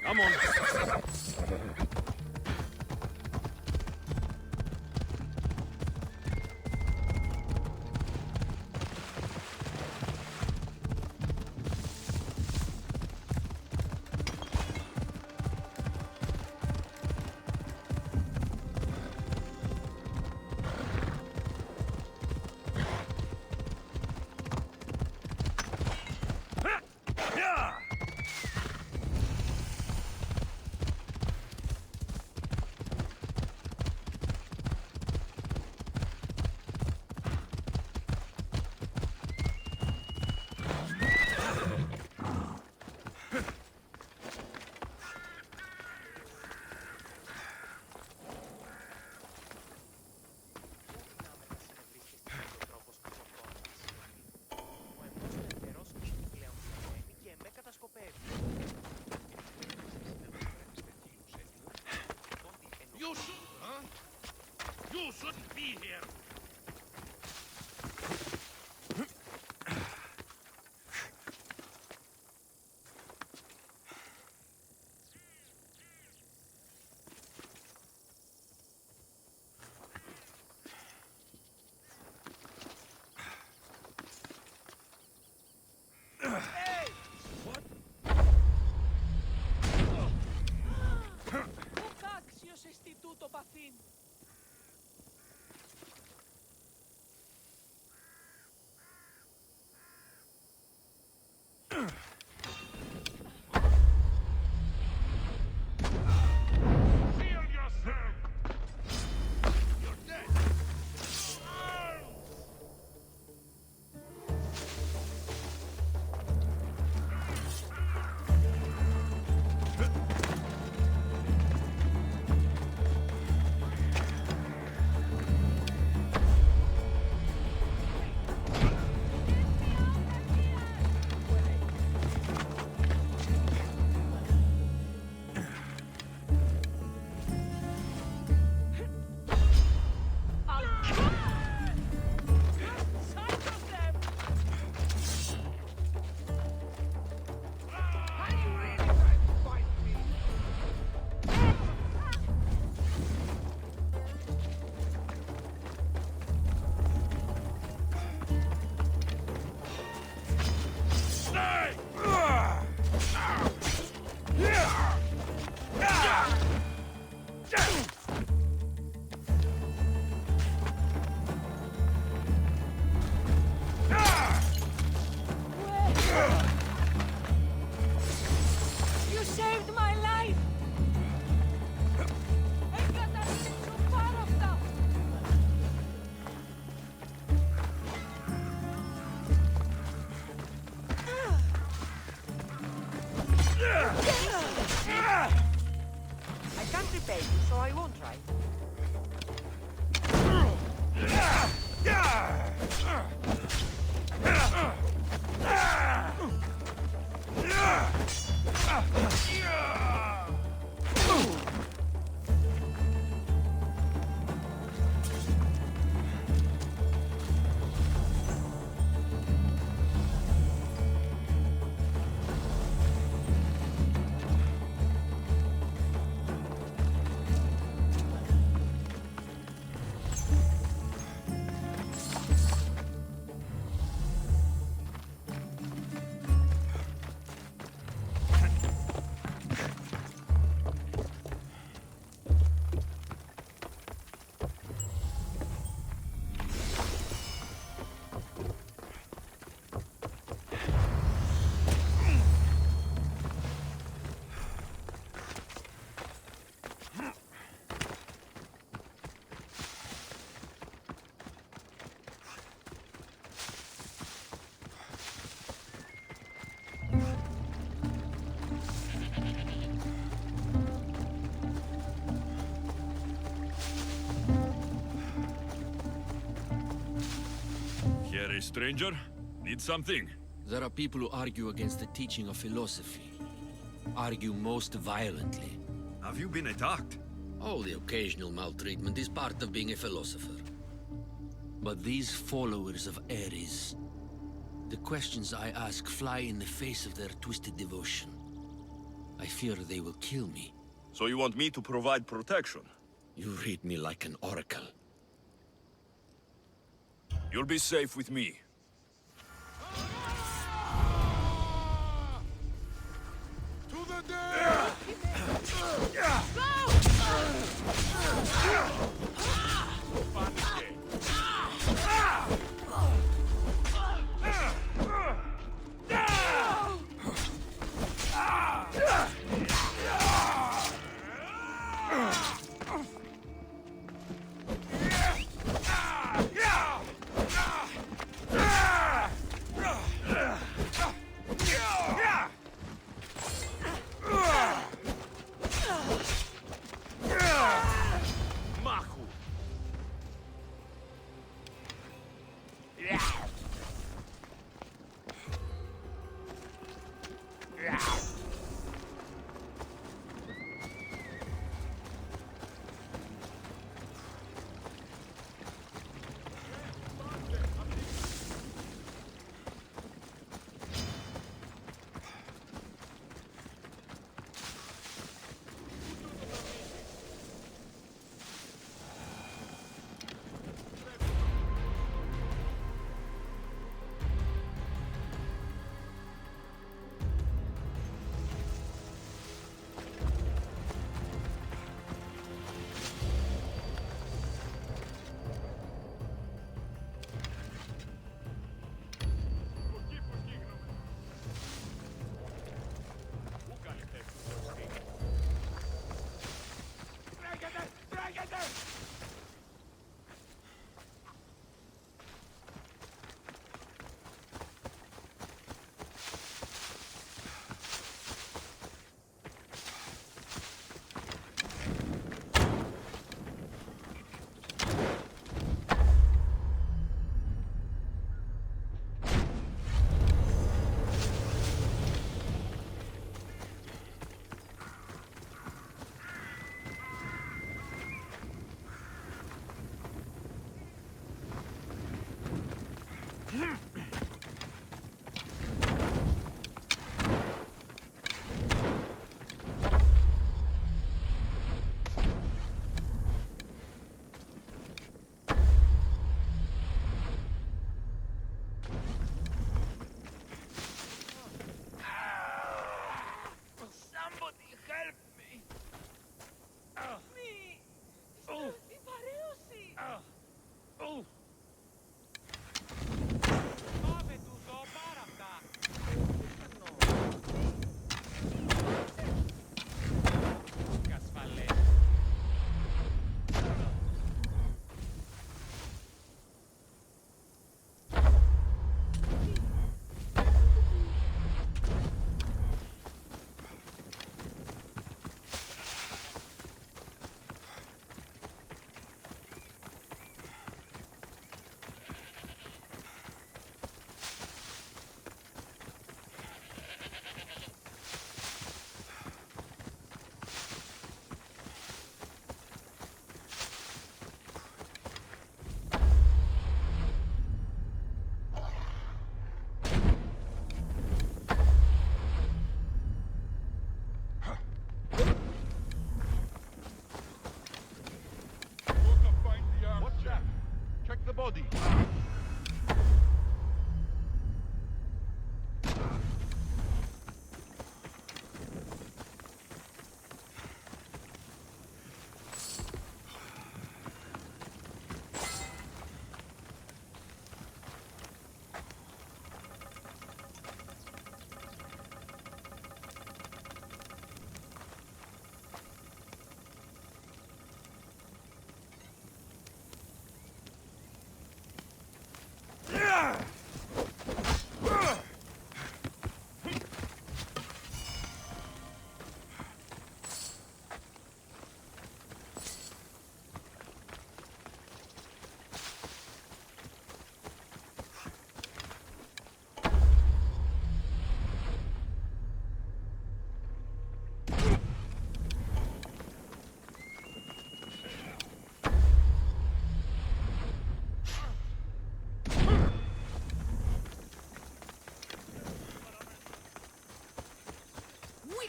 Come on. You should, huh? You shouldn't be here. So I won't try. Here, a stranger? Need something? There are people who argue against the teaching of philosophy. Argue most violently. Have you been attacked? Oh, the occasional maltreatment is part of being a philosopher. But these followers of Ares, the questions I ask fly in the face of their twisted devotion. I fear they will kill me. So you want me to provide protection? You read me like an oracle. You'll be safe with me. To the dead!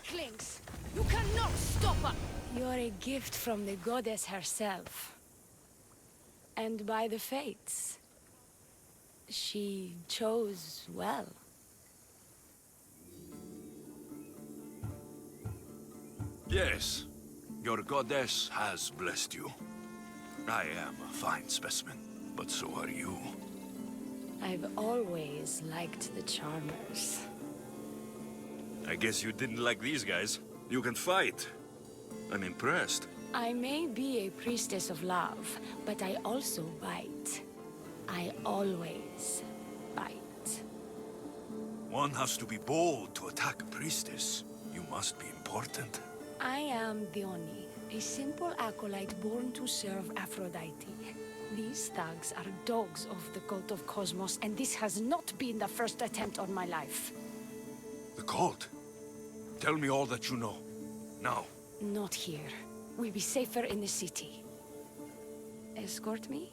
weaklings! You cannot stop us! You're a gift from the goddess herself. And by the fates, she chose well. Yes, your goddess has blessed you. I am a fine specimen, but so are you. I've always liked the Charmers. I guess you didn't like these guys. You can fight. I'm impressed. I may be a priestess of love, but I also bite. I always bite. One has to be bold to attack a priestess. You must be important. I am Dione, a simple acolyte born to serve Aphrodite. These thugs are dogs of the cult of Cosmos, and this has not been the first attempt on my life. The cult? Tell me all that you know. Now. Not here. We'll be safer in the city. Escort me?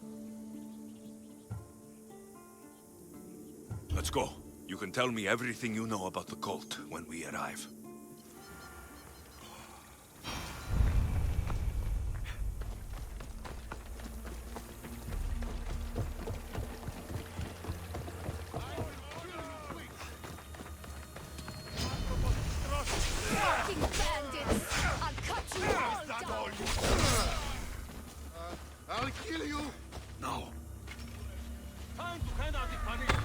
Let's go. You can tell me everything you know about the cult when we arrive. Fucking bandits! I'll cut you all down! I'll kill you! No. Time to hand out the punishment!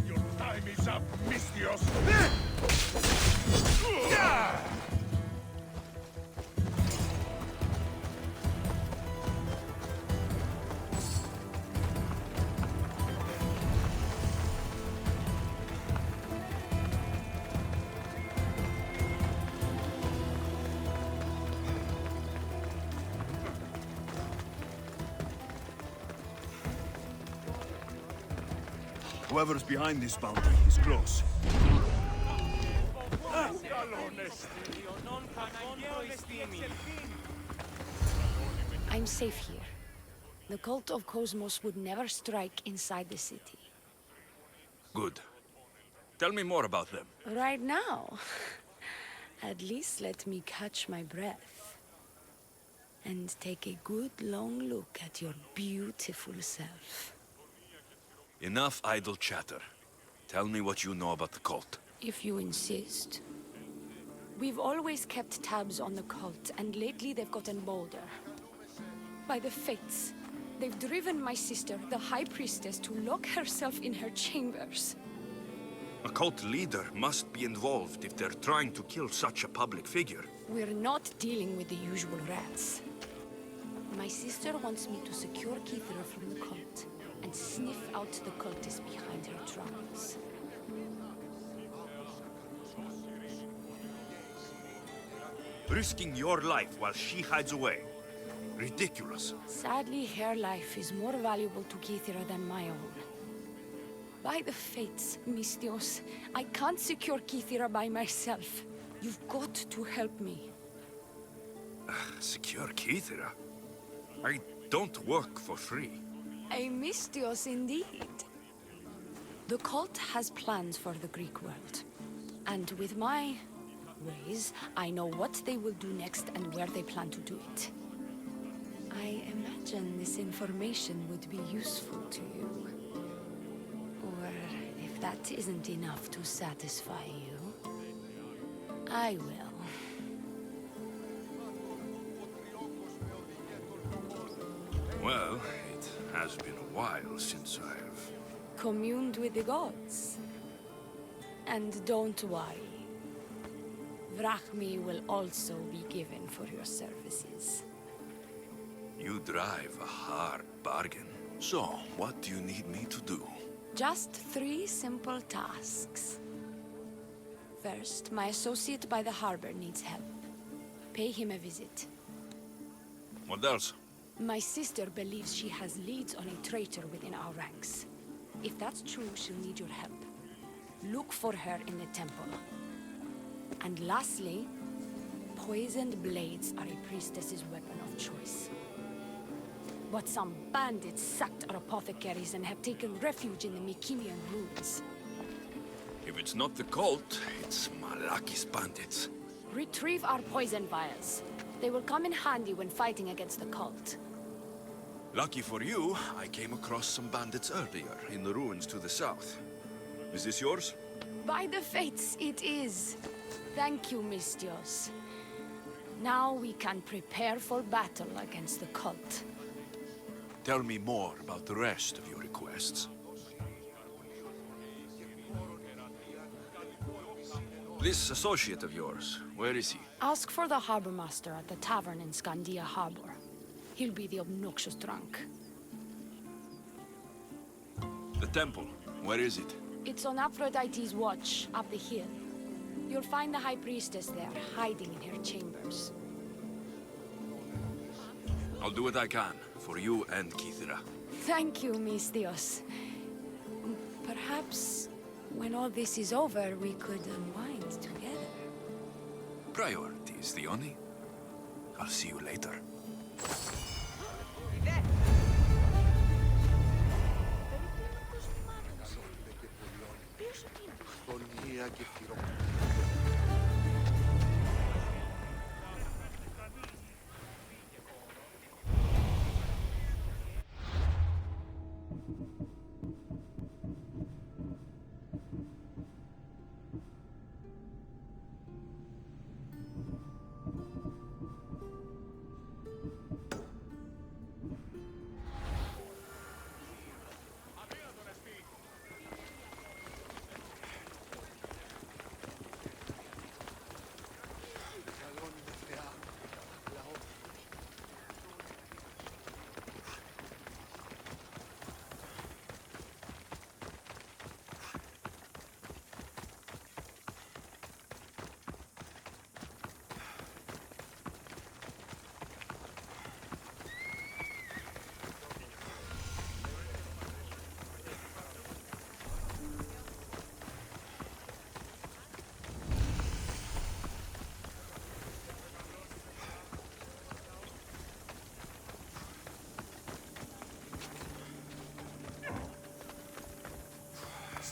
Your time is up, Mistios! Whoever's behind this bounty is close. I'm safe here. The cult of Cosmos would never strike inside the city. Good. Tell me more about them. Right now? At least let me catch my breath. And take a good long look at your beautiful self. Enough idle chatter. Tell me what you know about the cult. If you insist. We've always kept tabs on the cult, and lately they've gotten bolder. By the fates, they've driven my sister, the High Priestess, to lock herself in her chambers. A cult leader must be involved if they're trying to kill such a public figure. We're not dealing with the usual rats. My sister wants me to secure Kithra from the cult, and sniff out the cultists behind her troubles. Risking your life while she hides away. Ridiculous. Sadly, her life is more valuable to Kithra than my own. By the fates, Mistios, I can't secure Kithra by myself. You've got to help me. Secure Kithra? I don't work for free. A Mistios indeed. The cult has plans for the Greek world. And with my ways, I know what they will do next and where they plan to do it. I imagine this information would be useful to you. Or if that isn't enough to satisfy you, I will. Well, it has been a while since I've... Communed with the gods. And don't worry. Vrachmi will also be given for your services. You drive a hard bargain. So, what do you need me to do? Just 3 simple tasks. First, my associate by the harbor needs help. Pay him a visit. What else? My sister believes she has leads on a traitor within our ranks. If that's true, she'll need your help. Look for her in the temple. And lastly, poisoned blades are a priestess's weapon of choice. But some bandits sacked our apothecaries and have taken refuge in the Mikimian ruins. If it's not the cult, it's Malaki's bandits. Retrieve our poison vials. They will come in handy when fighting against the cult. Lucky for you, I came across some bandits earlier in the ruins to the south. Is this yours? By the fates, it is. Thank you, Mistios. Now we can prepare for battle against the cult. Tell me more about the rest of your requests. This associate of yours, where is he? Ask for the harbor master at the tavern in Scandia Harbor. He'll be the obnoxious drunk. The temple, where is it? It's on Aphrodite's watch, up the hill. You'll find the High Priestess there, hiding in her chambers. I'll do what I can, for you and Kithira. Thank you, Mistios. Perhaps, when all this is over, we could unwind together. Priorities, Dione. I'll see you later.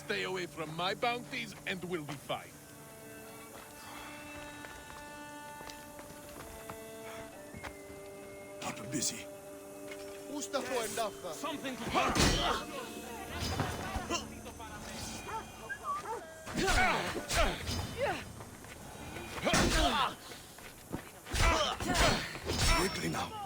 Stay away from my bounties and we'll be fine. Papa busy. Something to Quickly now.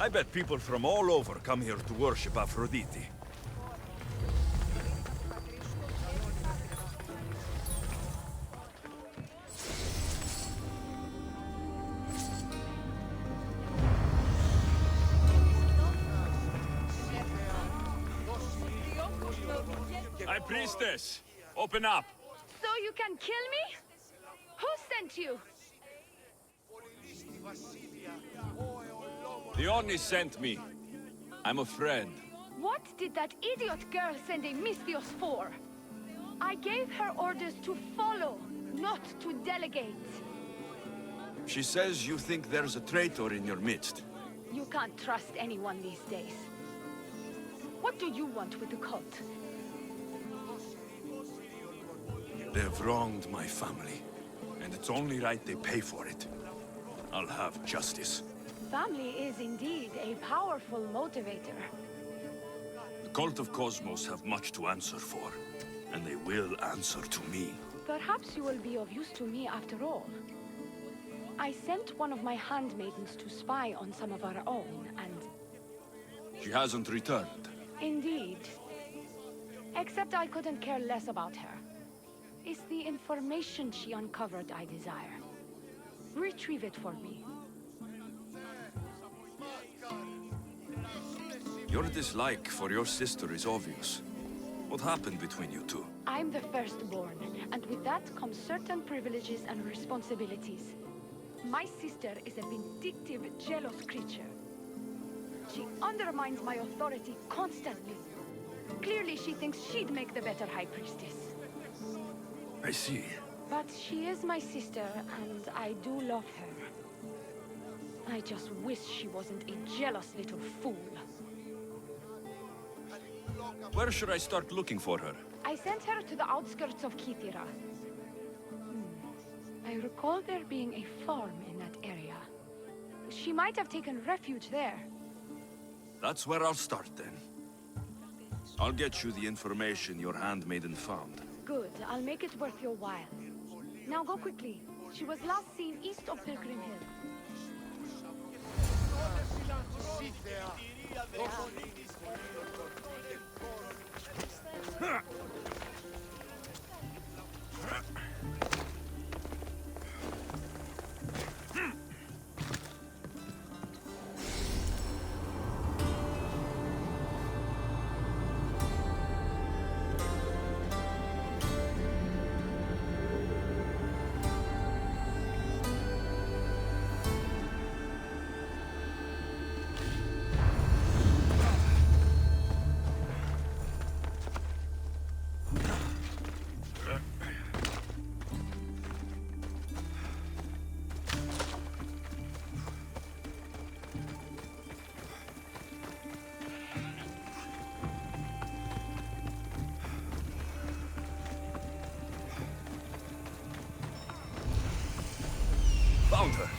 I bet people from all over come here to worship Aphrodite. High Priestess, open up! So you can kill me? Who sent you? Dione sent me. I'm a friend. What did that idiot girl send a Mistios for? I gave her orders to follow, not to delegate. She says you think there's a traitor in your midst. You can't trust anyone these days. What do you want with the cult? They've wronged my family, and it's only right they pay for it. I'll have justice. Family is indeed a powerful motivator. The Cult of Cosmos have much to answer for, and they will answer to me. Perhaps you will be of use to me after all. I sent one of my handmaidens to spy on some of our own, and... She hasn't returned. Indeed. Except I couldn't care less about her. It's the information she uncovered I desire. Retrieve it for me. Your dislike for your sister is obvious. What happened between you two? I'm the firstborn, and with that comes certain privileges and responsibilities. My sister is a vindictive, jealous creature. She undermines my authority constantly. Clearly she thinks she'd make the better High Priestess. I see. But she is my sister, and I do love her. I just wish she wasn't a jealous little fool. Where should I start looking for her? I sent her to the outskirts of Kithira. I recall there being a farm in that area. She might have taken refuge there. That's where I'll start then. I'll get you the information your handmaiden found. Good. I'll make it worth your while. Now go quickly. She was last seen east of Pilgrim Hill. Found her.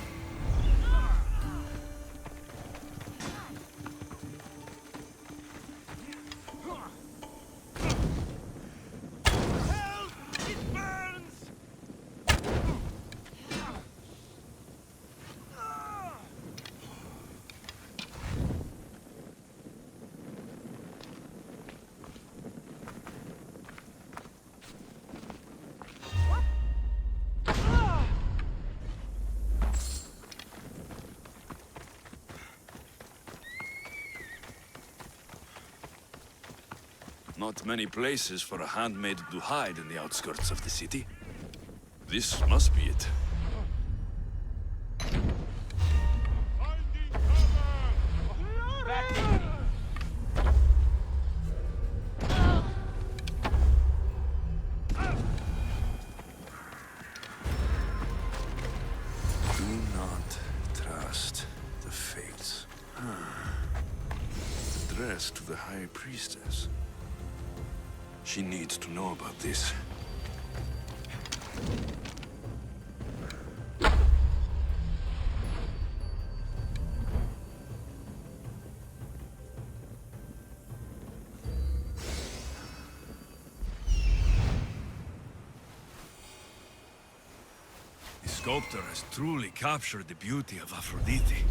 Not many places for a handmaid to hide in the outskirts of the city. This must be it. Do not trust the fates. Addressed to the High Priestess. She needs to know about this. The sculptor has truly captured the beauty of Aphrodite.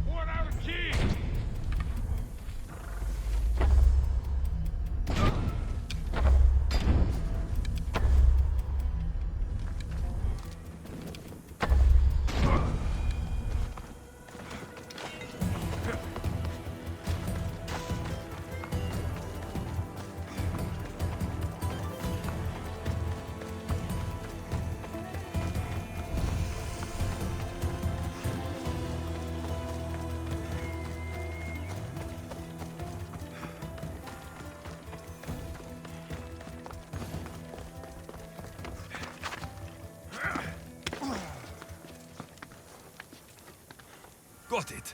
What our king! Got it.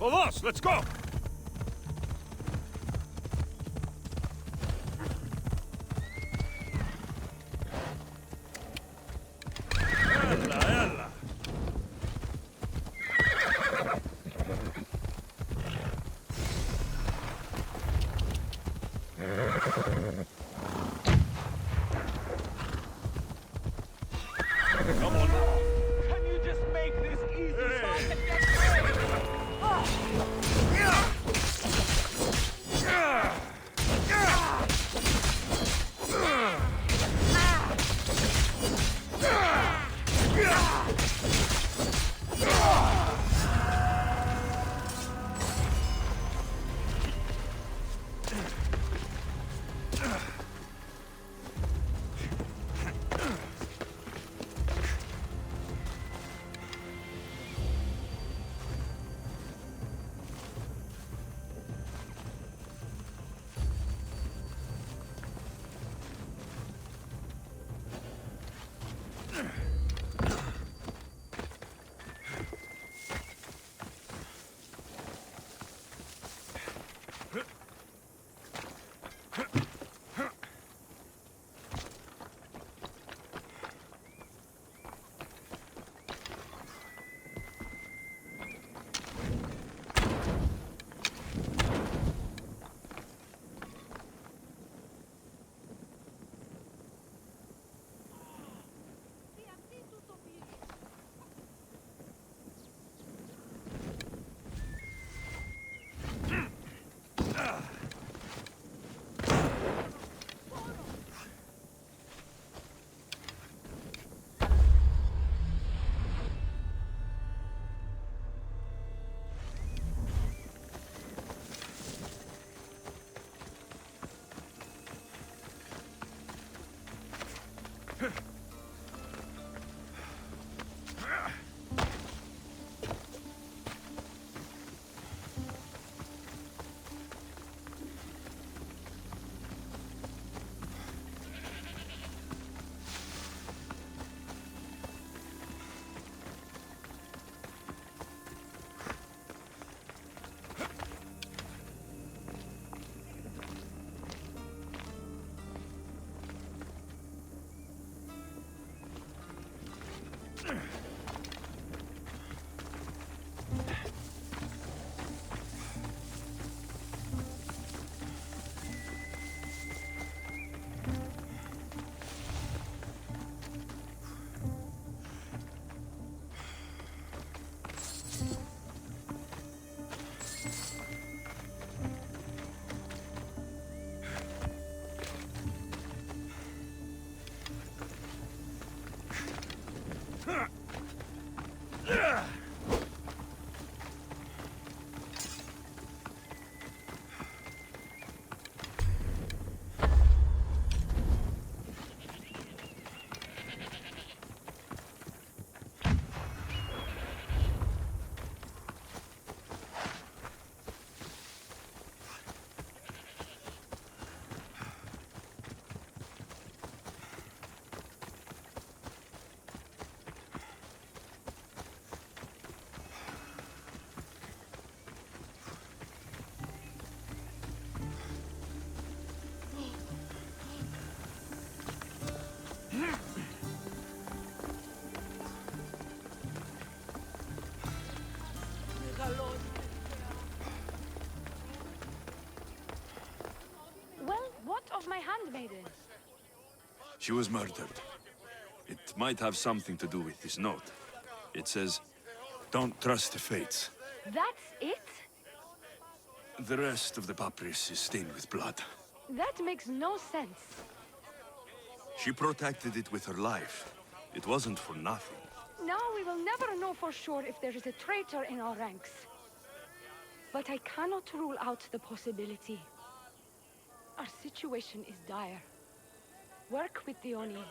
of us! Let's go! Ella, ella! Come on now! Can you just make this easy so I can get away? Well, what of my handmaiden? She was murdered. It might have something to do with this note. It says, "Don't trust the fates." That's it? The rest of the papyrus is stained with blood. That makes no sense. She protected it with her life. It wasn't for nothing. Now we will never know for sure if there is a traitor in our ranks. But I cannot rule out the possibility. Our situation is dire. Work with the Oni.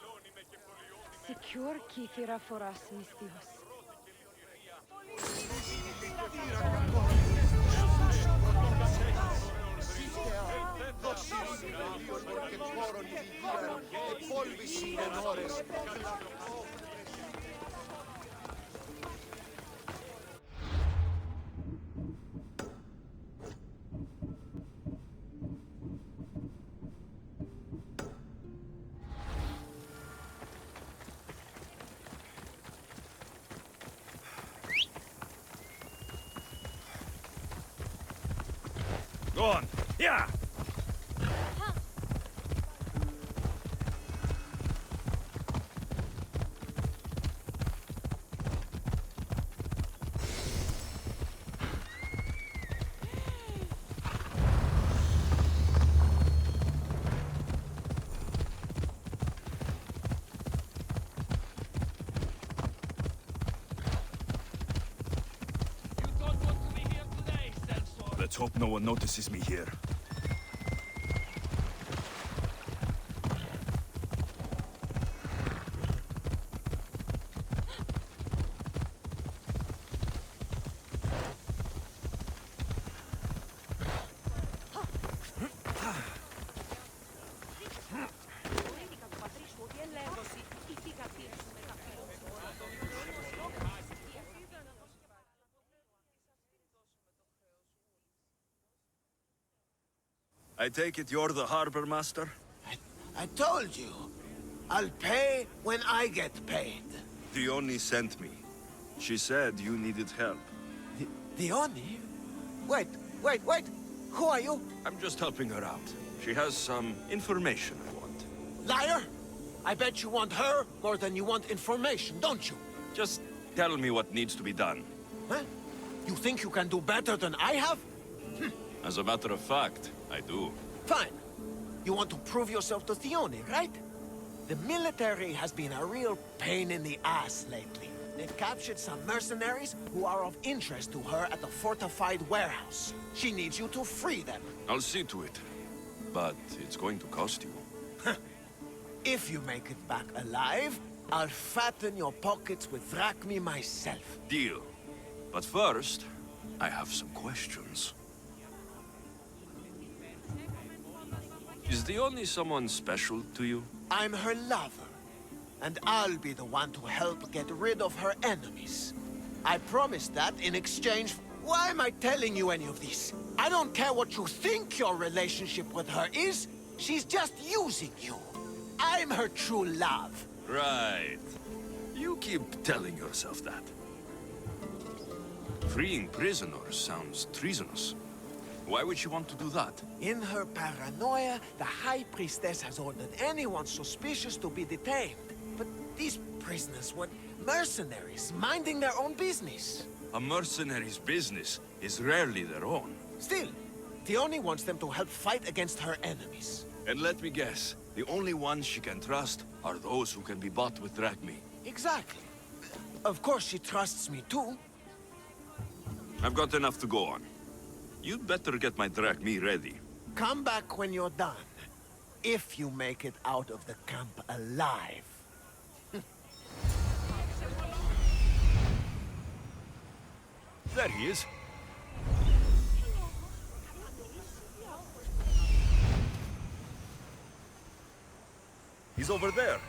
Secure Kithira for us, Mistios. Go on. Yeah! You don't want to be here today, Sensor. Let's hope no one notices me here. I take it you're the harbor master? I told you. I'll pay when I get paid. Dione sent me. She said you needed help. Dione? Wait. Who are you? I'm just helping her out. She has some information I want. Liar! I bet you want her more than you want information, don't you? Just tell me what needs to be done. Huh? You think you can do better than I have? As a matter of fact, I do. Fine. You want to prove yourself to Dione, right? The military has been a real pain in the ass lately. They've captured some mercenaries who are of interest to her at the fortified warehouse. She needs you to free them. I'll see to it. But it's going to cost you. If you make it back alive, I'll fatten your pockets with drachmi myself. Deal. But first, I have some questions. Is Dione someone special to you? I'm her lover, and I'll be the one to help get rid of her enemies. I promised that in exchange. Why am I telling you any of this? I don't care what you think your relationship with her is. She's just using you. I'm her true love. Right. You keep telling yourself that. Freeing prisoners sounds treasonous. Why would she want to do that? In her paranoia, the High Priestess has ordered anyone suspicious to be detained. But these prisoners were mercenaries, minding their own business. A mercenary's business is rarely their own. Still, Dione wants them to help fight against her enemies. And let me guess, the only ones she can trust are those who can be bought with drachmi. Exactly. Of course she trusts me too. I've got enough to go on. You'd better get my drachmi ready. Come back when you're done. If you make it out of the camp alive. There he is. He's over there.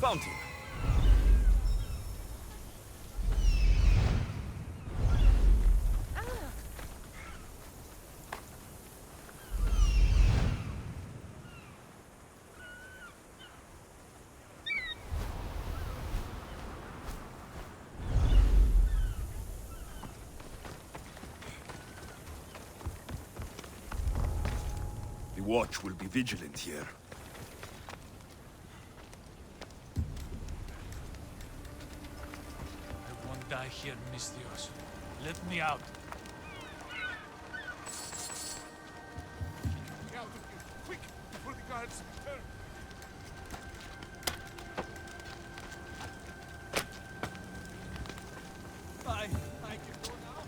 Found him. The watch will be vigilant here. I won't die here, Mistios. Let me out. Get out of here, quick, before the guards return. I can go now.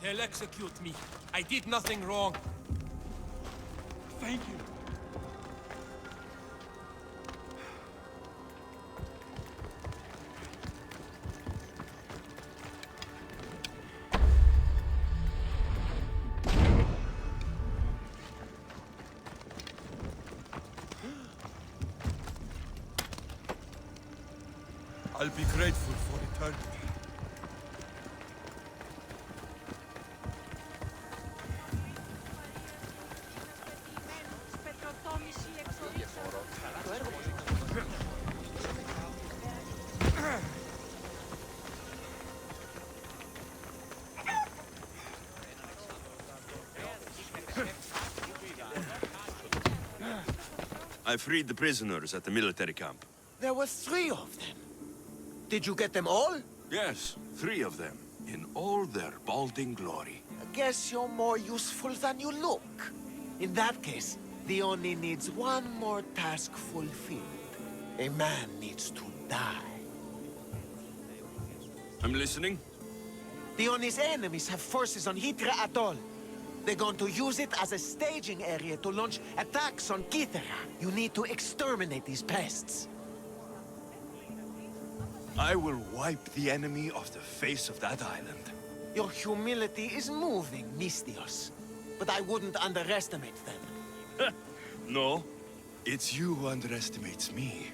They'll execute me. I did nothing wrong. Thank you. I'll be grateful for eternity. I freed the prisoners at the military camp. There were 3 of them. Did you get them all? Yes, 3 of them, in all their balding glory. I guess you're more useful than you look. In that case, the Oni needs one more task fulfilled. A man needs to die. I'm listening. The Oni's enemies have forces on Hitra Atoll. They're going to use it as a staging area to launch attacks on Kithera. You need to exterminate these pests. I will wipe the enemy off the face of that island. Your humility is moving, Mistios. But I wouldn't underestimate them. No, it's you who underestimates me.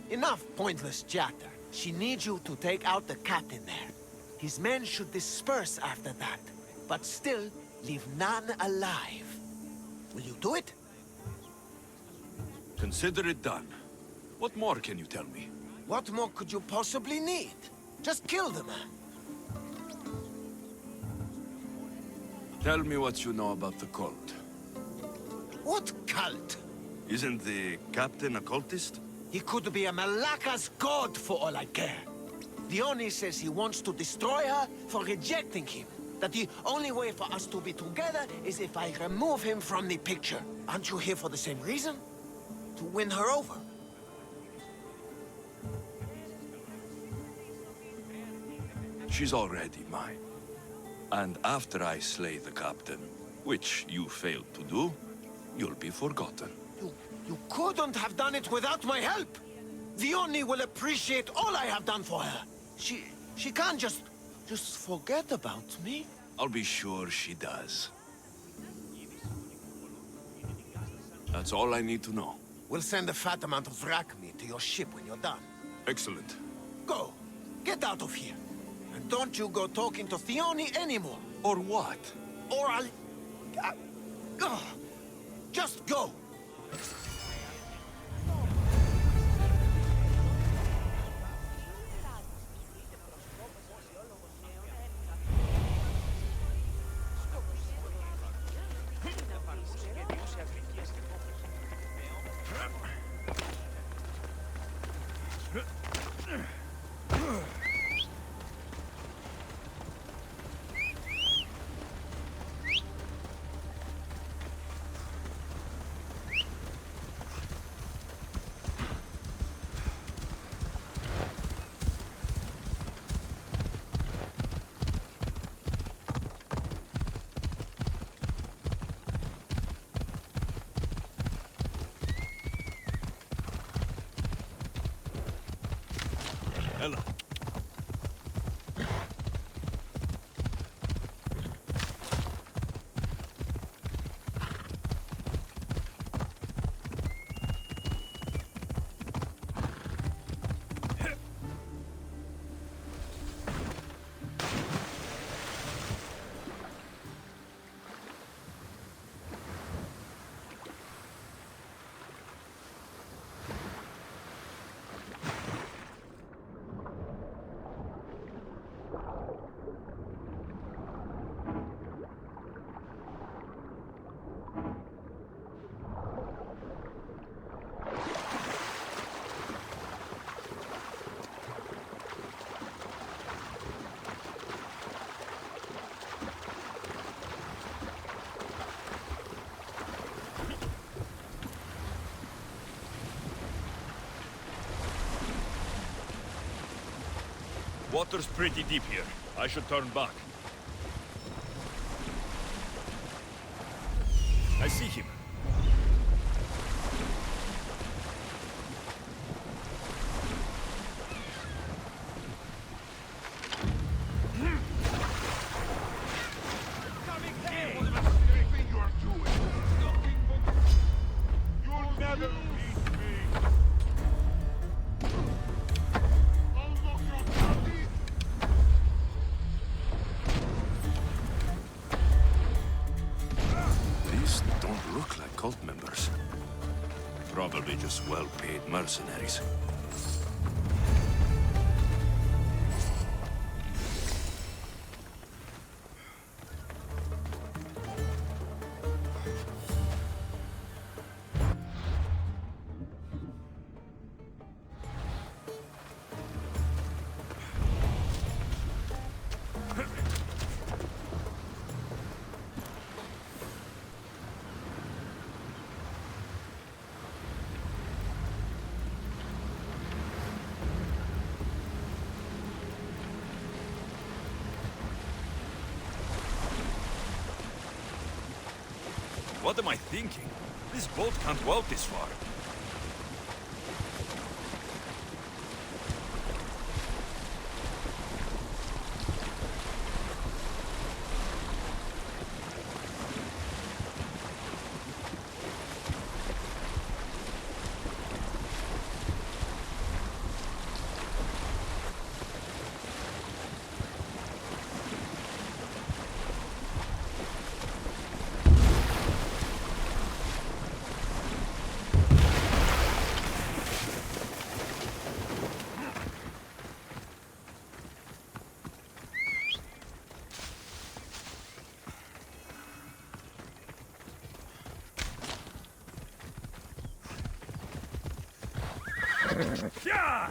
Enough pointless chatter. She needs you to take out the captain there. His men should disperse after that, but still leave none alive. Will you do it? Consider it done. What more can you tell me? What more could you possibly need? Just kill the man. Tell me what you know about the cult. What cult? Isn't the captain a cultist? He could be a Malaka's god for all I care. The Oni says he wants to destroy her for rejecting him. That the only way for us to be together is if I remove him from the picture. Aren't you here for the same reason? To win her over? She's already mine. And after I slay the captain, which you failed to do, you'll be forgotten. You couldn't have done it without my help! The Oni will appreciate all I have done for her. She can't just forget about me. I'll be sure she does. That's all I need to know. We'll send a fat amount of rack meat to your ship when you're done. Excellent. Go. Get out of here. And don't you go talking to Theoni anymore. Or what? Or I'll... just go. Hello. Water's pretty deep here. I should turn back. I see him. You'll never beat me. Unlock cult members. Probably just well-paid mercenaries. What am I thinking? This boat can't go out this far. Yeah!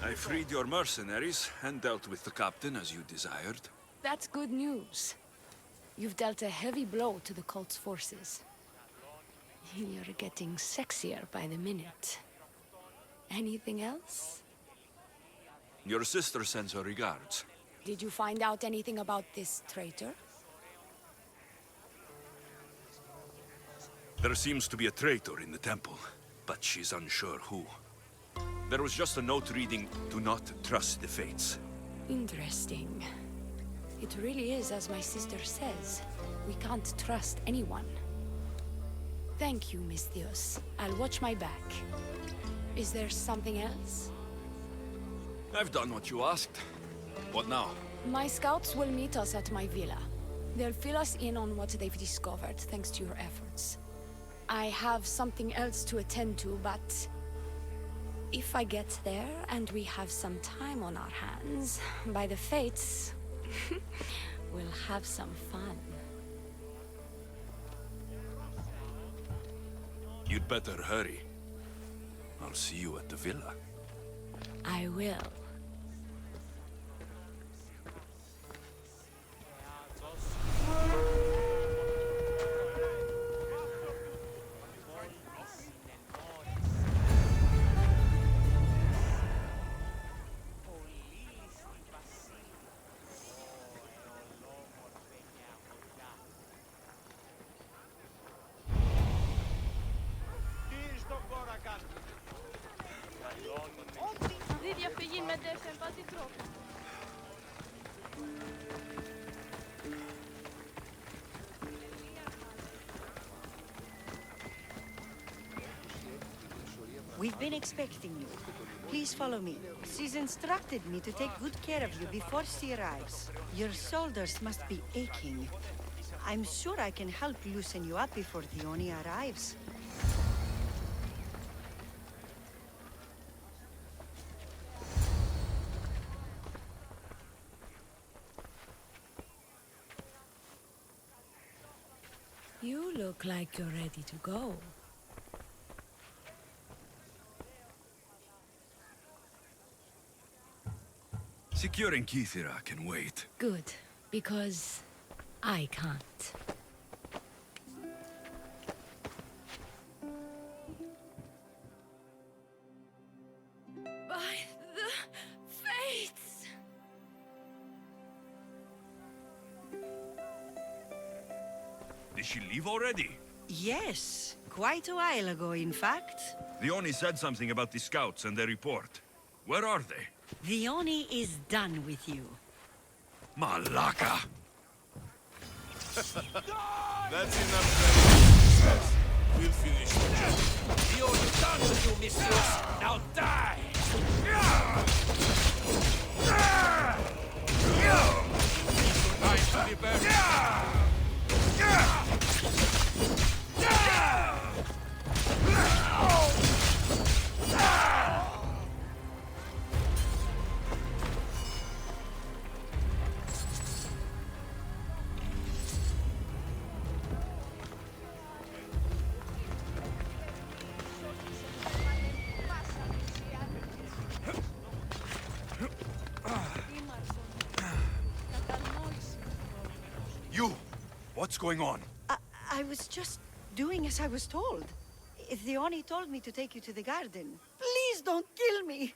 I freed your mercenaries and dealt with the captain as you desired. That's good news. You've dealt a heavy blow to the cult's forces. You're getting sexier by the minute. Anything else? Your sister sends her regards. Did you find out anything about this traitor? There seems to be a traitor in the temple, but she's unsure who. There was just a note reading, "Do not trust the fates." Interesting. It really is as my sister says. We can't trust anyone. Thank you, Miss Theos. I'll watch my back. Is there something else? I've done what you asked. What now? My scouts will meet us at my villa. They'll fill us in on what they've discovered, thanks to your efforts. I have something else to attend to, but... if I get there and we have some time on our hands, by the fates, we'll have some fun. You'd better hurry. I'll see you at the villa. I will. We've been expecting you. Please follow me. She's instructed me to take good care of you before she arrives. Your shoulders must be aching. I'm sure I can help loosen you up before the Oni arrives. You look like you're ready to go. Securing Kithira can wait. Good, because I can't. By the fates! Did she leave already? Yes, quite a while ago, in fact. The Oni said something about the scouts and their report. Where are they? The Oni is done with you. Malaka! That's enough. We'll finish the job. You're done with you, mistress. Now die! Time to be buried. You! What's going on? I was just doing as I was told. The Oni told me to take you to the garden. Please don't kill me!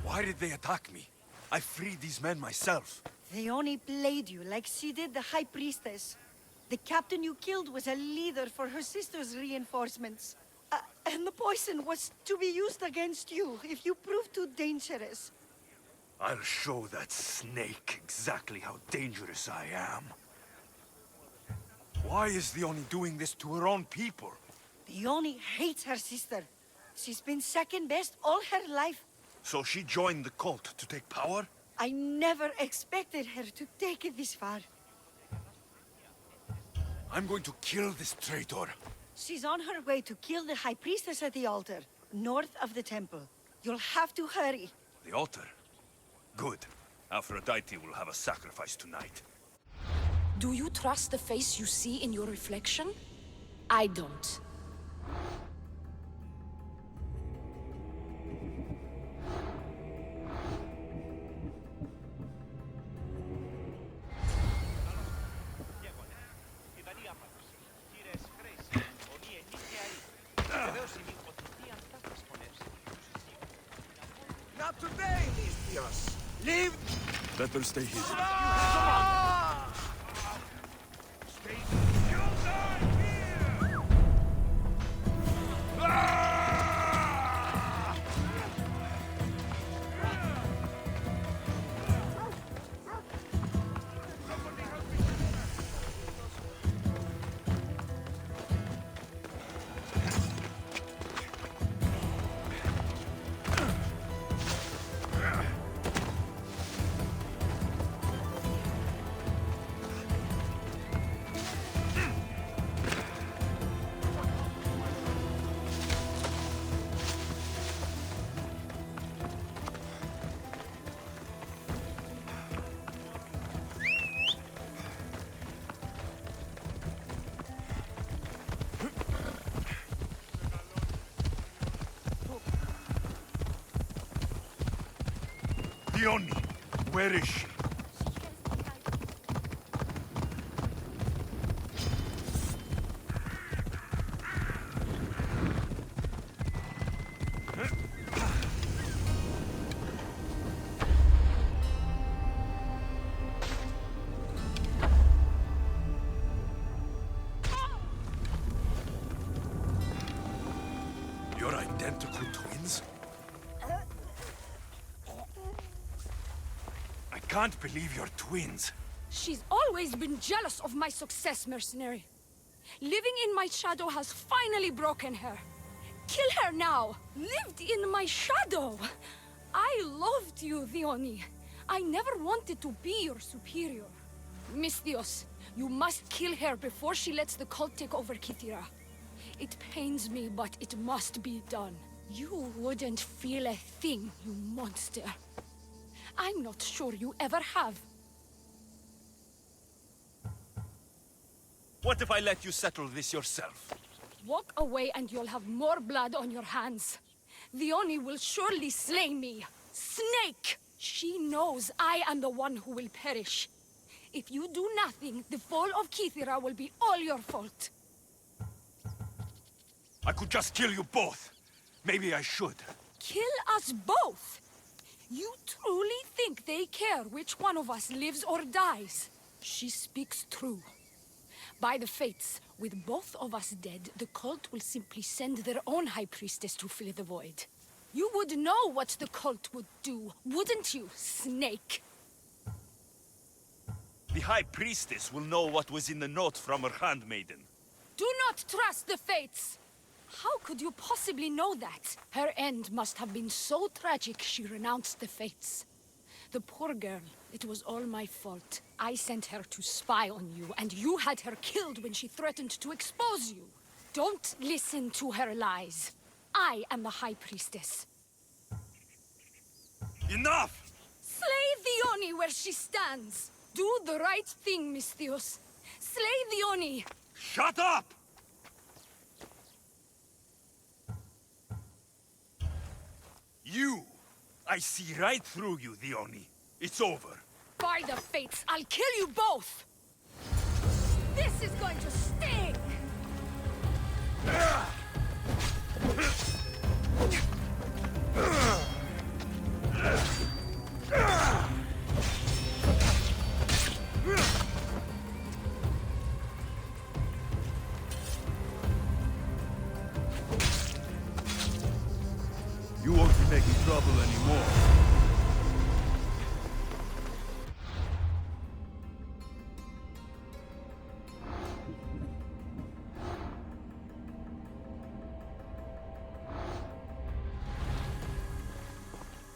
Why did they attack me? I freed these men myself. The Oni played you like she did the High Priestess. The captain you killed was a leader for her sister's reinforcements. And the poison was to be used against you if you proved too dangerous. I'll show that snake exactly how dangerous I am. Why is the Oni doing this to her own people? The Oni hates her sister. She's been second best all her life. So she joined the cult to take power? I never expected her to take it this far. I'm going to kill this traitor. She's on her way to kill the High Priestess at the altar, north of the temple. You'll have to hurry. The altar? Good. Aphrodite will have a sacrifice tonight. Do you trust the face you see in your reflection? I don't. Not today, Mistios. Leave! Better stay hidden. Diony, where is she? You're identical twins? I can't believe you're twins. She's always been jealous of my success, mercenary. Living in my shadow has finally broken her. Kill her now! Lived in my shadow! I loved you, Diony. I never wanted to be your superior. Mistios, you must kill her before she lets the cult take over Kithira. It pains me, but it must be done. You wouldn't feel a thing, you monster. I'm not sure you ever have. What if I let you settle this yourself? Walk away and you'll have more blood on your hands. The Oni will surely slay me. Snake! She knows I am the one who will perish. If you do nothing, the fall of Kithira will be all your fault. I could just kill you both. Maybe I should. Kill us both? You truly think they care which one of us lives or dies? She speaks true. By the fates, with both of us dead, the cult will simply send their own High Priestess to fill the void. You would know what the cult would do, wouldn't you, Snake? The High Priestess will know what was in the note from her handmaiden. Do not trust the fates! How could you possibly know that? Her end must have been so tragic she renounced the fates. The poor girl, it was all my fault. I sent her to spy on you, and you had her killed when she threatened to expose you. Don't listen to her lies. I am the High Priestess. Enough! Slay the Oni where she stands. Do the right thing, Misthios. Slay the Oni. Shut up! You! I see right through you, Dioni. It's over. By the fates, I'll kill you both! This is going to sting! You won't be making trouble anymore.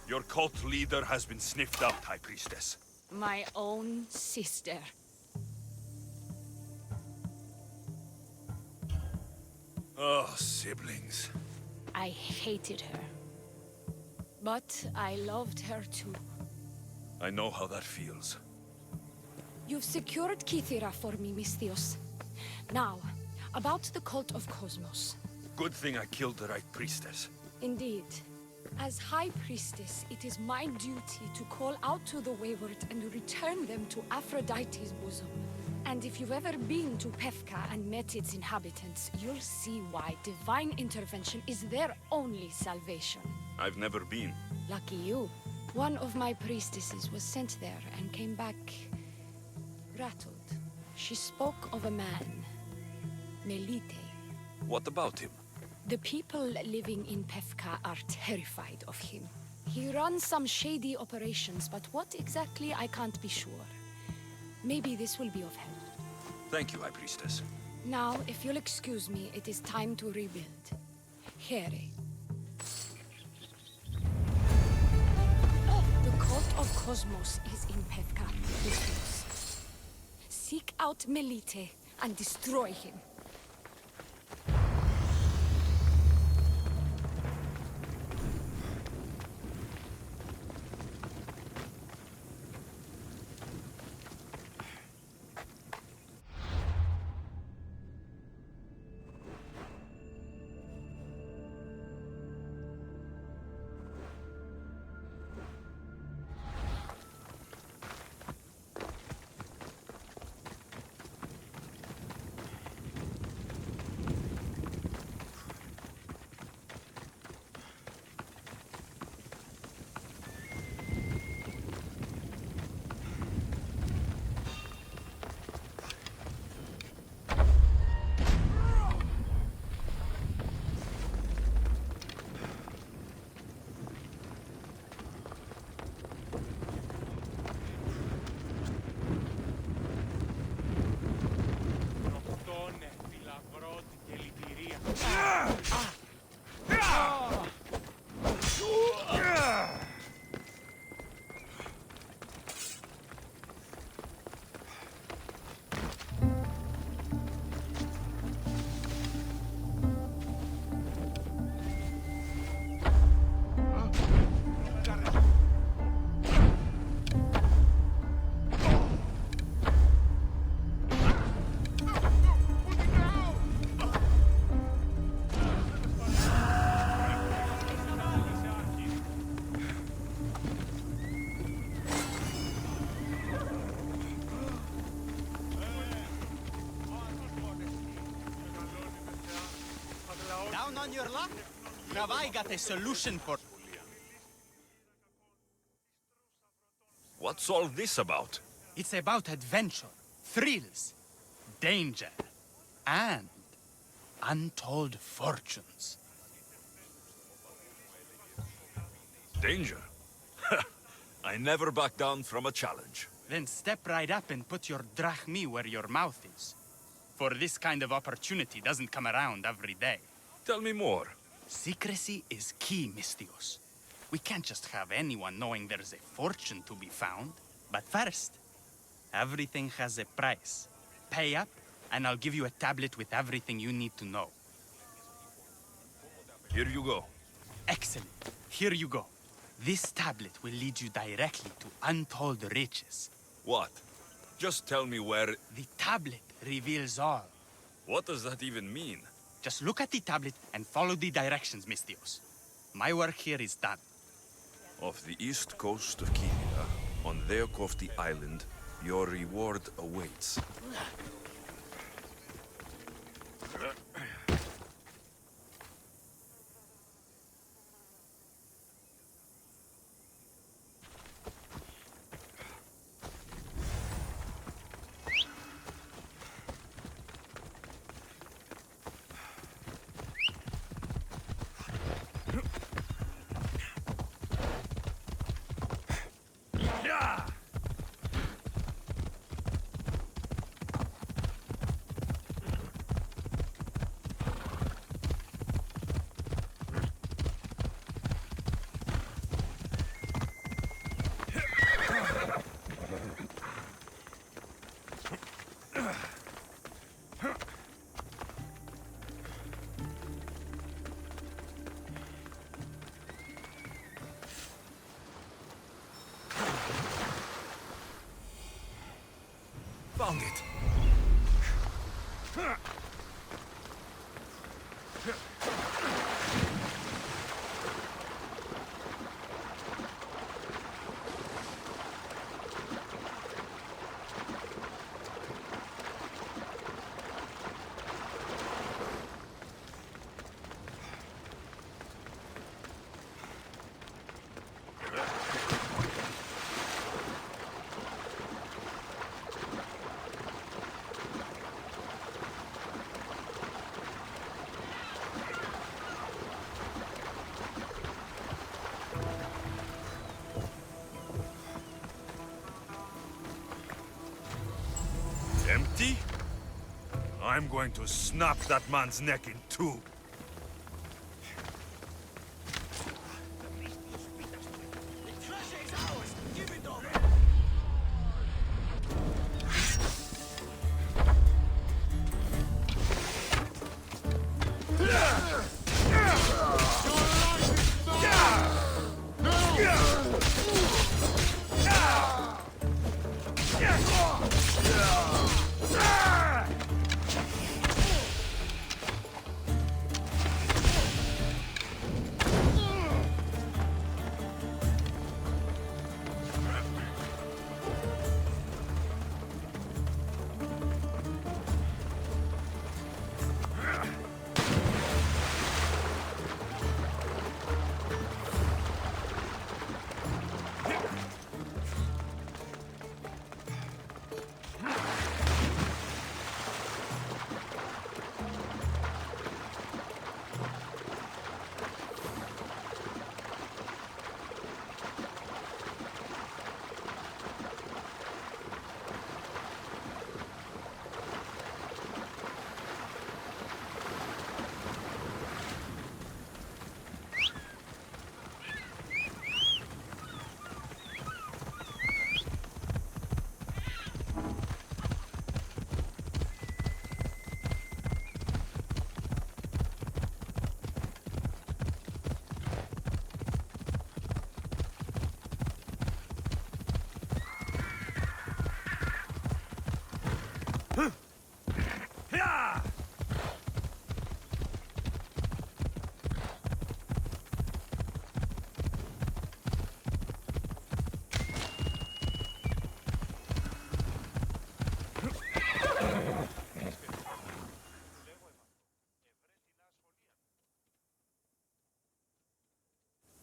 Your cult leader has been sniffed out, High Priestess. My own sister. Oh, siblings. I hated her. But I loved her too. I know how that feels. You've secured Kithira for me, Misthios. Now, about the Cult of Cosmos. Good thing I killed the right priestess. Indeed. As High Priestess, it is my duty to call out to the wayward and return them to Aphrodite's bosom. And if you've ever been to Pefka and met its inhabitants, you'll see why divine intervention is their only salvation. I've never been. Lucky you. One of my priestesses was sent there and came back rattled. She spoke of a man, Melite. What about him? The people living in Pefka are terrified of him. He runs some shady operations, but what exactly I can't be sure. Maybe this will be of help. Thank you, High Priestess. Now, if you'll excuse me, it is time to rebuild. Here. The Cult of Cosmos is in Pefka. Seek out Melite and destroy him. on your luck? Now I got a solution for... What's all this about? It's about adventure, thrills, danger, and untold fortunes. Danger? I never back down from a challenge. Then step right up and put your drachmi where your mouth is. For this kind of opportunity doesn't come around every day. Tell me more. Secrecy is key, Mistios. We can't just have anyone knowing there's a fortune to be found. But first, everything has a price. Pay up, and I'll give you a tablet with everything you need to know. Here you go. Excellent. Here you go. This tablet will lead you directly to untold riches. What? Just tell me where... The tablet reveals all. What does that even mean? Just look at the tablet and follow the directions, Mistios. My work here is done. Off the east coast of Kenya, on Theokofti Island, your reward awaits. Found it. Empty? I'm going to snap that man's neck in two.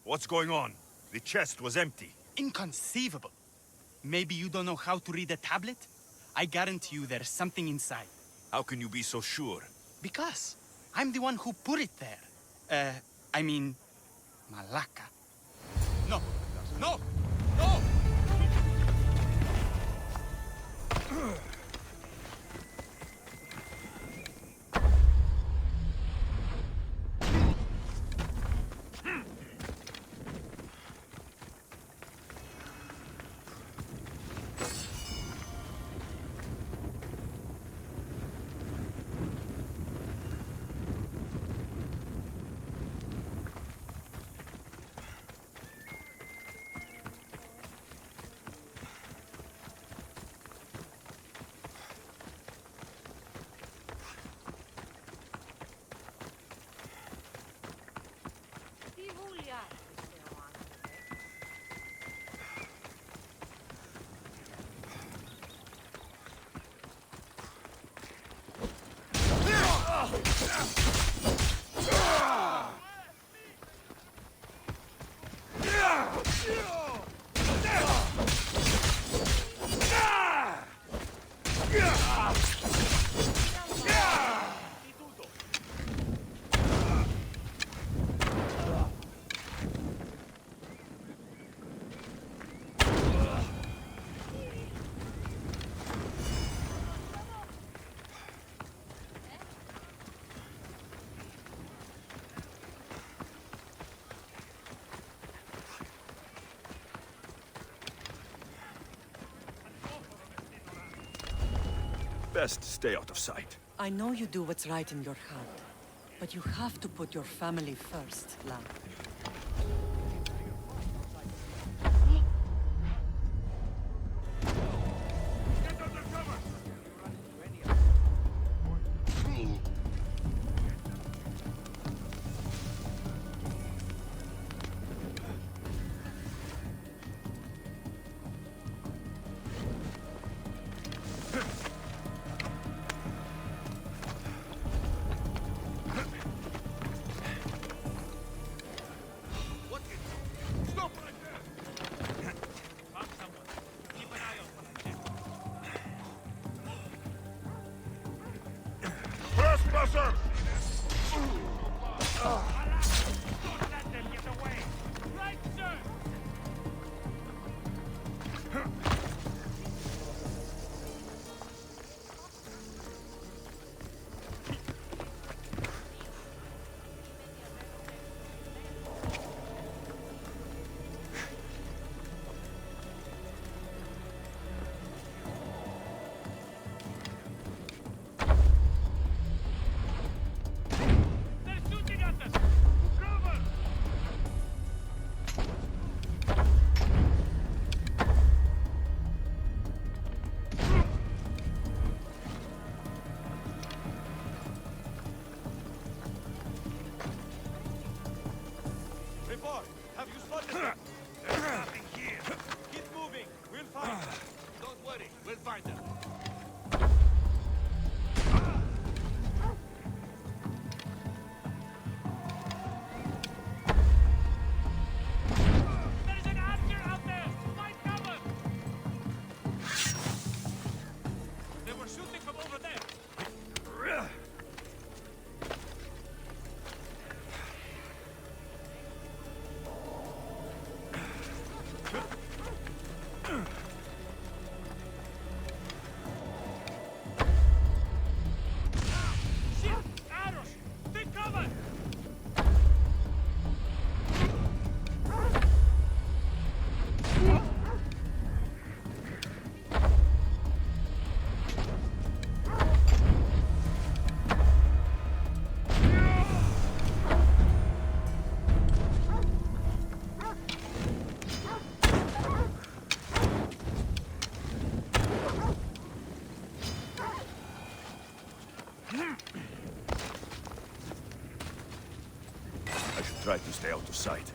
What's going on? The chest was empty. Inconceivable. Maybe you don't know how to read a tablet? I guarantee you there's something inside. How can you be so sure? Because I'm the one who put it there. I mean, Malaka. No, no, no! Best stay out of sight. I know you do what's right in your heart, but you have to put your family first, love. Trespasser! Don't let them get away! Right, sir! They're shooting at us! Cover! Report! Have you spotted them? There's nothing here. Keep moving! We'll find them. Don't worry, we'll find them. There's an archer out there! Find cover! They were shooting from over there! Shit! Arrows! Take cover! I should try to stay out of sight.